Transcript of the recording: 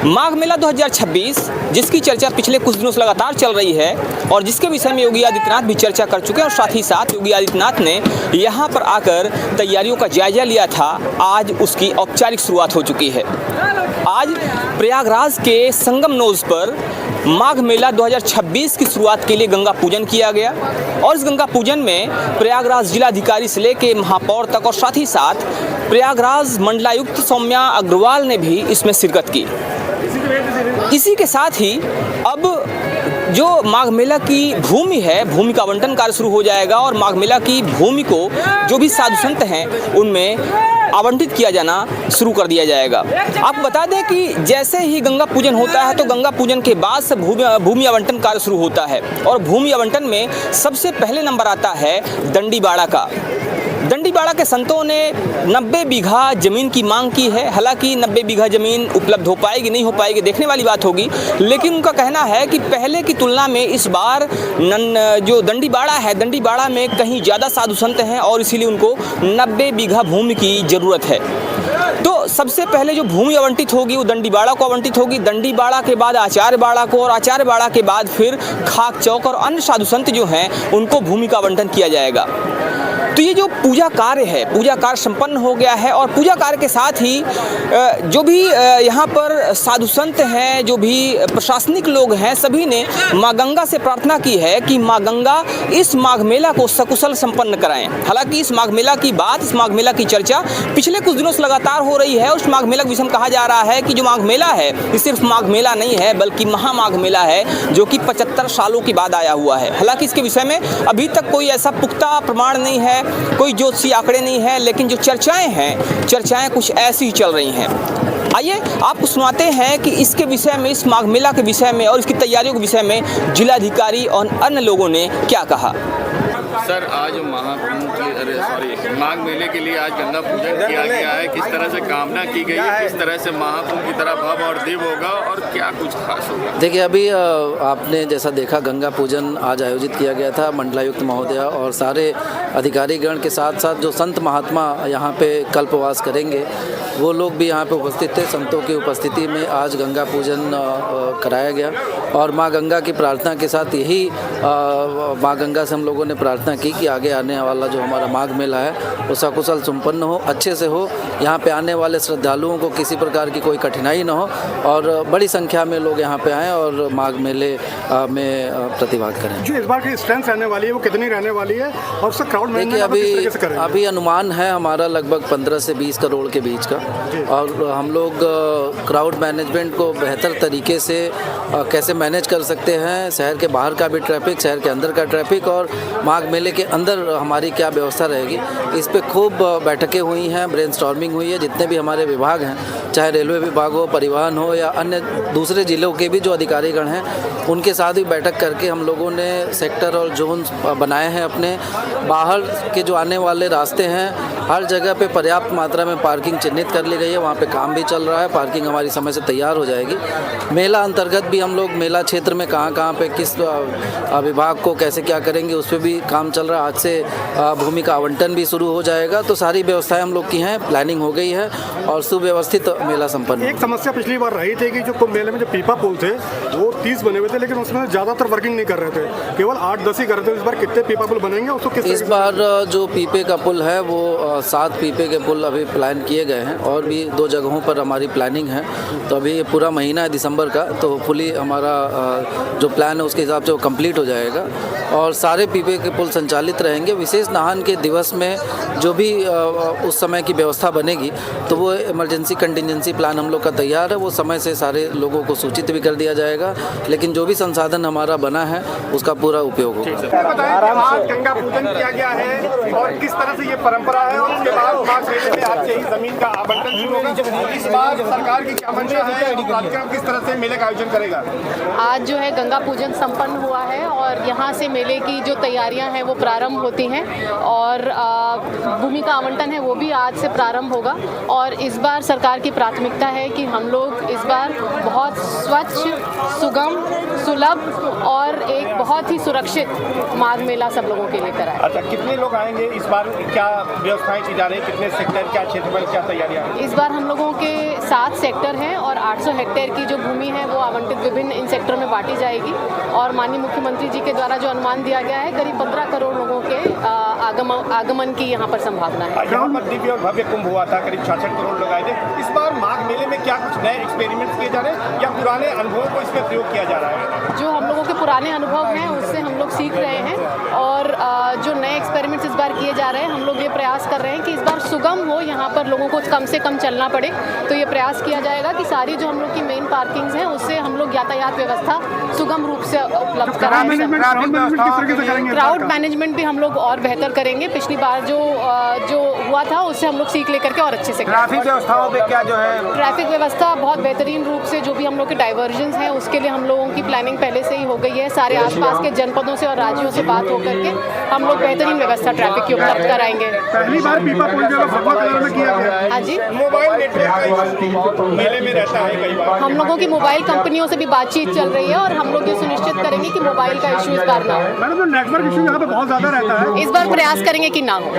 माघ मेला 2026 जिसकी चर्चा पिछले कुछ दिनों से लगातार चल रही है और जिसके विषय में योगी आदित्यनाथ भी चर्चा कर चुके हैं और साथ ही साथ योगी आदित्यनाथ ने यहां पर आकर तैयारियों का जायजा लिया था। आज उसकी औपचारिक शुरुआत हो चुकी है। आज प्रयागराज के संगम नोज पर माघ मेला 2026 की शुरुआत के लिए गंगा पूजन किया गया और इस गंगा पूजन में प्रयागराज जिलाधिकारी से लेके महापौर तक और साथ ही साथ प्रयागराज मंडलायुक्त सौम्या अग्रवाल ने भी इसमें शिरकत की। इसी के साथ ही अब जो माघ मेला की भूमि है, भूमि का आवंटन कार्य शुरू हो जाएगा और माघ मेला की भूमि को जो भी साधु संत हैं उनमें आवंटित किया जाना शुरू कर दिया जाएगा। आपको बता दें कि जैसे ही गंगा पूजन होता है तो गंगा पूजन के बाद से भूमि आवंटन कार्य शुरू होता है और भूमि आवंटन में सबसे पहले नंबर आता है दंडीबाड़ा का। दंडीबाड़ा के संतों ने 90 बीघा ज़मीन की मांग की है। हालांकि 90 बीघा ज़मीन उपलब्ध हो पाएगी नहीं हो पाएगी देखने वाली बात होगी, लेकिन उनका कहना है कि पहले की तुलना में इस बार जो दंडीबाड़ा है, दंडीबाड़ा में कहीं ज़्यादा साधु संत हैं और इसीलिए उनको 90 बीघा भूमि की ज़रूरत है। तो सबसे पहले जो भूमि आवंटित होगी वो दंडीबाड़ा को आवंटित होगी। दंडीबाड़ा के बाद आचार्यबाड़ा को और आचार्यबाड़ा के बाद फिर खाक चौक और अन्य साधु संत जो हैं उनको भूमि का आवंटन किया जाएगा। तो ये जो पूजा कार्य है, पूजा कार्य संपन्न हो गया है और पूजा कार्य के साथ ही जो भी यहाँ पर साधु संत हैं, जो भी प्रशासनिक लोग हैं, सभी ने माँ गंगा से प्रार्थना की है कि माँ गंगा इस माघ मेला को सकुशल संपन्न कराएं। हालांकि इस माघ मेला की बात, इस माघ मेला की चर्चा पिछले कुछ दिनों से लगातार हो रही है। उस माघ मेला के विषय में कहा जा रहा है कि जो माघ मेला है ये सिर्फ माघ मेला नहीं है बल्कि महामाघ मेला है जो कि 75 सालों के बाद आया हुआ है। हालांकि इसके विषय में अभी तक कोई ऐसा पुख्ता प्रमाण नहीं है, कोई ज्योतिषी आंकड़े नहीं है, लेकिन जो चर्चाएं हैं, चर्चाएं कुछ ऐसी ही चल रही हैं। आइए आपको सुनाते हैं कि इसके विषय में, इस माघ मेला के विषय में और इसकी तैयारियों के विषय में जिलाधिकारी और अन्य लोगों ने क्या कहा। सर, आज माघ मेले के लिए आज गंगा पूजन किया गया है। किस तरह से कामना की गई है, किस तरह से महाकुंभ की तरह भव्य और दिव्य होगा और क्या कुछ खास होगा? देखिए, अभी आपने जैसा देखा गंगा पूजन आज आयोजित किया गया था। मंडलायुक्त महोदय और सारे अधिकारीगण के साथ साथ जो संत महात्मा यहाँ पे कल्पवास करेंगे वो लोग भी यहाँ पे उपस्थित थे। संतों की उपस्थिति में आज गंगा पूजन कराया गया और माँ गंगा की प्रार्थना के साथ यही माँ गंगा से हम लोगों ने प्रार्थना की कि आगे आने वाला जो हमारा माघ मेला है वो सकुशल संपन्न हो, अच्छे से हो, यहाँ पे आने वाले श्रद्धालुओं को किसी प्रकार की कोई कठिनाई न हो और बड़ी संख्या में लोग यहाँ पे आएँ और माघ मेले में प्रतिभाग करें। जो इस बार की स्ट्रेंथ रहने वाली है वो कितनी रहने वाली है और उसका क्राउड मैनेजमेंट अभी अनुमान है हमारा लगभग 15 से 20 करोड़ के बीच का और हम लोग क्राउड मैनेजमेंट को बेहतर तरीके से कैसे मैनेज कर सकते हैं, शहर के बाहर का भी ट्रैफिक, शहर के अंदर का ट्रैफिक और माघ मेले के अंदर हमारी क्या व्यवस्था रहेगी, इस पे खूब बैठकें हुई हैं, ब्रेनस्टॉर्मिंग हुई है। जितने भी हमारे विभाग हैं, चाहे रेलवे विभाग हो, परिवहन हो या अन्य दूसरे जिलों के भी जो अधिकारीगण हैं उनके साथ भी बैठक करके हम लोगों ने सेक्टर और जोन बनाए हैं। अपने बाहर के जो आने वाले रास्ते हैं हर जगह पे पर्याप्त मात्रा में पार्किंग चिन्हित कर ली गई है, वहाँ पे काम भी चल रहा है, पार्किंग हमारी समय से तैयार हो जाएगी। मेला अंतर्गत भी हम लोग मेला क्षेत्र में कहाँ पे किस विभाग को कैसे क्या करेंगे उस पर भी काम चल रहा है। आज से भूमि का आवंटन भी शुरू हो जाएगा, तो सारी व्यवस्थाएं हम लोग की हैं, प्लानिंग हो गई है और सुव्यवस्थित मेला संपन्न। एक समस्या पिछली बार रही थी कि जो कुंभ मेले में जो पीपा पुल थे वो 30 बने हुए थे, लेकिन उसमें ज़्यादातर वर्किंग नहीं कर रहे थे, केवल 8-10 ही कर रहे थे। इस बार कितने पीपा पुल बनेंगे उसको किस? इस बार जो पीपे का पुल है वो 7 पीपे के पुल अभी प्लान किए गए हैं और भी 2 जगहों पर हमारी प्लानिंग है। तो अभी पूरा महीना है दिसंबर का, तो होपफुली हमारा जो प्लान है उसके हिसाब से वो कंप्लीट हो जाएगा और सारे पीपे के पुल संचालित रहेंगे। विशेष नहान के दिवस में जो भी उस समय की व्यवस्था बनेगी तो वो इमरजेंसी कंटिजेंसी प्लान हम लोग का तैयार है, वो समय से सारे लोगों को सूचित भी कर दिया जाएगा, लेकिन जो भी संसाधन हमारा बना है उसका पूरा उपयोग होगा। आज गंगा पूजन किया गया है और किस तरह से ये परंपरा है और उसके बाद माघ मेले में आज से ही जमीन का आवंटन शुरू होगा। इस बार सरकार की क्या मंशा है, कार्यक्रम किस तरह से मेले का आयोजन करेगा? आज जो है गंगा पूजन संपन्न हुआ है और यहाँ से मेले की जो तैयारियां हैं वो प्रारंभ होती हैं और भूमि का आवंटन है वो भी आज से प्रारंभ होगा। और इस बार सरकार की प्राथमिकता है कि हम लोग इस बार बहुत स्वच्छ, सुगम, सुलभ और एक बहुत ही सुरक्षित माघ मेला सब लोगों के लिए कराएं। अच्छा, कितने लोग आएंगे इस बार, क्या व्यवस्थाएं व्यवस्थाएं की जा रही है, कितने सेक्टर, क्या क्षेत्रफल, क्या तैयारियां हैं? इस बार हम लोगों के 7 सेक्टर हैं और 800 हेक्टेयर की जो भूमि है वो आवंटित विभिन्न इन सेक्टरों में बांटी जाएगी और माननीय मुख्यमंत्री जी के द्वारा जो अनुमान दिया गया है करीब 15 करोड़ लोगों के आगमन की यहाँ पर संभावना है। यहाँ पर दिव्य और भव्य कुंभ हुआ था, करीब 66 करोड़ लोग आए थे। इस बार माघ मेले में क्या कुछ नए एक्सपेरिमेंट्स किए जा रहे हैं या पुराने अनुभवों को इसमें प्रयोग किया जा रहा है? जो हम लोगों के पुराने अनुभव हैं उससे हम लोग सीख रहे हैं और जो नए एक्सपेरिमेंट्स इस बार किए जा रहे हैं हम लोग ये प्रयास कर रहे हैं कि इस बार सुगम हो, यहाँ पर लोगों को कम से कम चलना पड़े। तो ये प्रयास किया जाएगा कि सारी जो हम लोग की मेन पार्किंग्स हैं उससे हम लोग यातायात व्यवस्था सुगम रूप से उपलब्ध कराएंगे। क्राउड मैनेजमेंट भी हम लोग और बेहतर करेंगे। पिछली बार जो हुआ था उससे हम लोग सीख लेकर के और अच्छे से ट्रैफिक व्यवस्थाओं पे क्या जो है? ट्रैफिक व्यवस्था बहुत बेहतरीन रूप से जो भी हम लोग के डाइवर्जन्स हैं उसके लिए हम लोगों की प्लानिंग पहले से ही हो गई है। सारे आसपास के जनपदों से और राज्यों से बात होकर के हम लोग बेहतरीन व्यवस्था ट्रैफिक की उपलब्ध कराएंगे। पहली बार पीपा पुल जो भगवा कलर में किया गया है। हाँ जी, मोबाइल नेटवर्क मेले में रहता है कई बार। हम लोगों की मोबाइल कंपनियों से भी बातचीत चल रही है और हम लोग ये सुनिश्चित करेंगे कि मोबाइल का इश्यू इस बार ना हो। मैडम, तो नेटवर्क इश्यू यहाँ पे बहुत ज्यादा रहता है। इस बार प्रयास करेंगे कि ना हो।